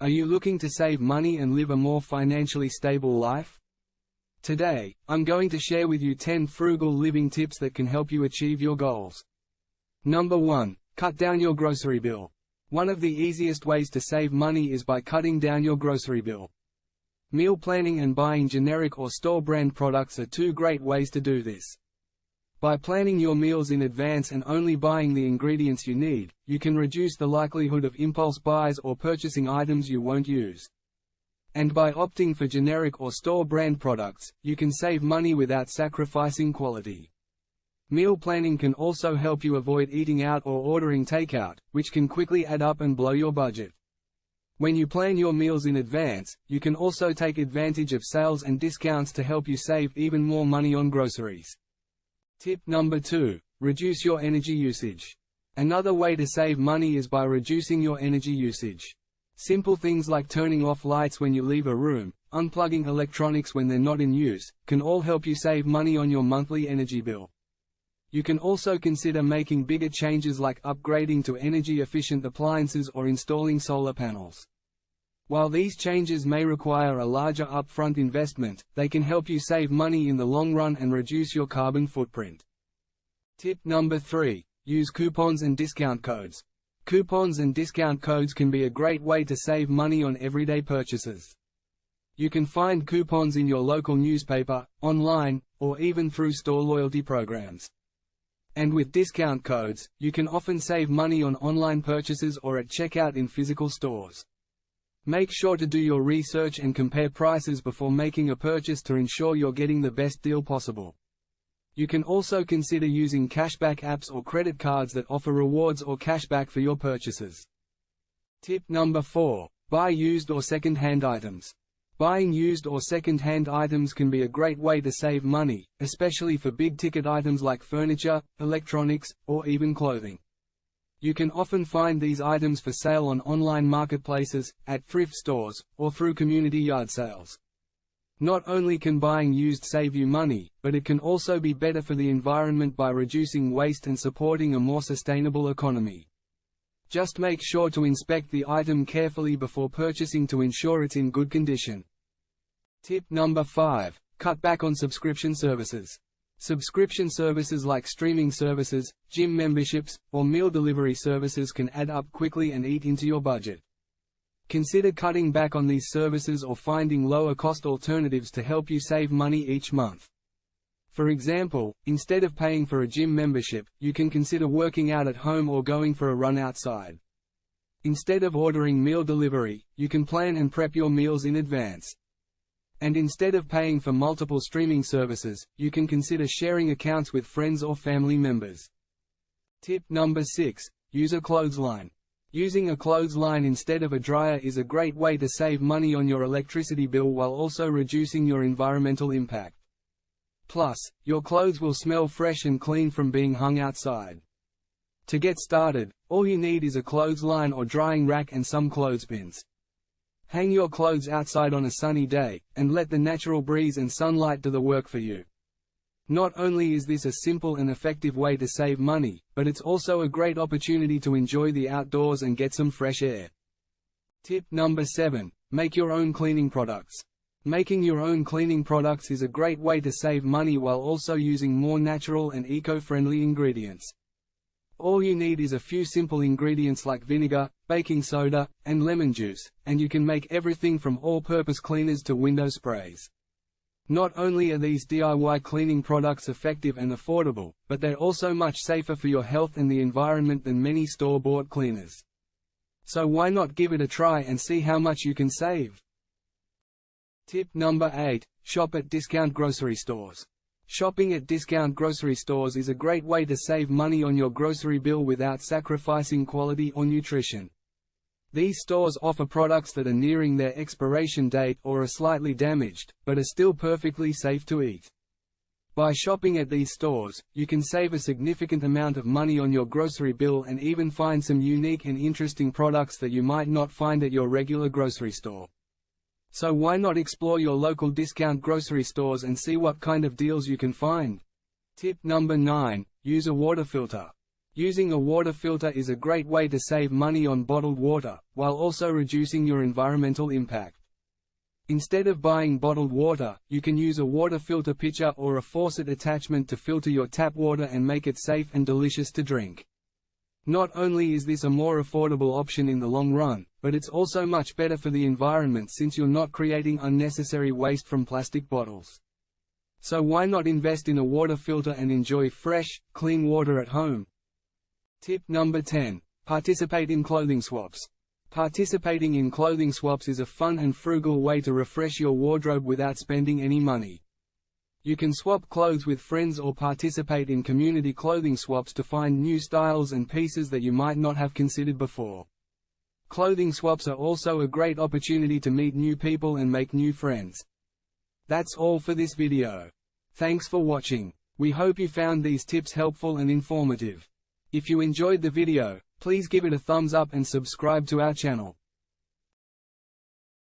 Are you looking to save money and live a more financially stable life? Today, I'm going to share with you 10 frugal living tips that can help you achieve your goals. Number 1. Cut down your grocery bill. One of the easiest ways to save money is by cutting down your grocery bill. Meal planning and buying generic or store brand products are two great ways to do this. By planning your meals in advance and only buying the ingredients you need, you can reduce the likelihood of impulse buys or purchasing items you won't use. And by opting for generic or store brand products, you can save money without sacrificing quality. Meal planning can also help you avoid eating out or ordering takeout, which can quickly add up and blow your budget. When you plan your meals in advance, you can also take advantage of sales and discounts to help you save even more money on groceries. Tip number 2. Reduce your energy usage. Another way to save money is by reducing your energy usage. Simple things like turning off lights when you leave a room, unplugging electronics when they're not in use, can all help you save money on your monthly energy bill. You can also consider making bigger changes like upgrading to energy-efficient appliances or installing solar panels. While these changes may require a larger upfront investment, they can help you save money in the long run and reduce your carbon footprint. Tip number 3. Use coupons and discount codes. Coupons and discount codes can be a great way to save money on everyday purchases. You can find coupons in your local newspaper, online, or even through store loyalty programs. And with discount codes, you can often save money on online purchases or at checkout in physical stores. Make sure to do your research and compare prices before making a purchase to ensure you're getting the best deal possible. You can also consider using cashback apps or credit cards that offer rewards or cashback for your purchases. Tip number 4. Buy used or second-hand items. Buying used or second-hand items can be a great way to save money, especially for big-ticket items like furniture, electronics, or even clothing. You can often find these items for sale on online marketplaces, at thrift stores, or through community yard sales. Not only can buying used save you money, but it can also be better for the environment by reducing waste and supporting a more sustainable economy. Just make sure to inspect the item carefully before purchasing to ensure it's in good condition. Tip number 5. Cut back on subscription services. Subscription services like streaming services, gym memberships, or meal delivery services can add up quickly and eat into your budget. Consider cutting back on these services or finding lower-cost alternatives to help you save money each month. For example, instead of paying for a gym membership, you can consider working out at home or going for a run outside. Instead of ordering meal delivery, you can plan and prep your meals in advance. And instead of paying for multiple streaming services, you can consider sharing accounts with friends or family members. Tip number 6. Use a clothesline. Using a clothesline instead of a dryer is a great way to save money on your electricity bill while also reducing your environmental impact. Plus, your clothes will smell fresh and clean from being hung outside. To get started, all you need is a clothesline or drying rack and some clothespins. Hang your clothes outside on a sunny day, and let the natural breeze and sunlight do the work for you. Not only is this a simple and effective way to save money, but it's also a great opportunity to enjoy the outdoors and get some fresh air. Tip number 7. Make your own cleaning products. Making your own cleaning products is a great way to save money while also using more natural and eco-friendly ingredients. All you need is a few simple ingredients like vinegar, baking soda, and lemon juice, and you can make everything from all-purpose cleaners to window sprays. Not only are these DIY cleaning products effective and affordable, but they're also much safer for your health and the environment than many store-bought cleaners. So why not give it a try and see how much you can save? Tip number 8. Shop at discount grocery stores. Shopping at discount grocery stores is a great way to save money on your grocery bill without sacrificing quality or nutrition. These stores offer products that are nearing their expiration date or are slightly damaged, but are still perfectly safe to eat. By shopping at these stores, you can save a significant amount of money on your grocery bill and even find some unique and interesting products that you might not find at your regular grocery store. So why not explore your local discount grocery stores and see what kind of deals you can find? Tip number 9. Use a water filter. Using a water filter is a great way to save money on bottled water, while also reducing your environmental impact. Instead of buying bottled water, you can use a water filter pitcher or a faucet attachment to filter your tap water and make it safe and delicious to drink. Not only is this a more affordable option in the long run, but it's also much better for the environment since you're not creating unnecessary waste from plastic bottles. So why not invest in a water filter and enjoy fresh, clean water at home? Tip number 10. Participate in clothing swaps. Participating in clothing swaps is a fun and frugal way to refresh your wardrobe without spending any money. You can swap clothes with friends or participate in community clothing swaps to find new styles and pieces that you might not have considered before. Clothing swaps are also a great opportunity to meet new people and make new friends. That's all for this video. Thanks for watching. We hope you found these tips helpful and informative. If you enjoyed the video, please give it a thumbs up and subscribe to our channel.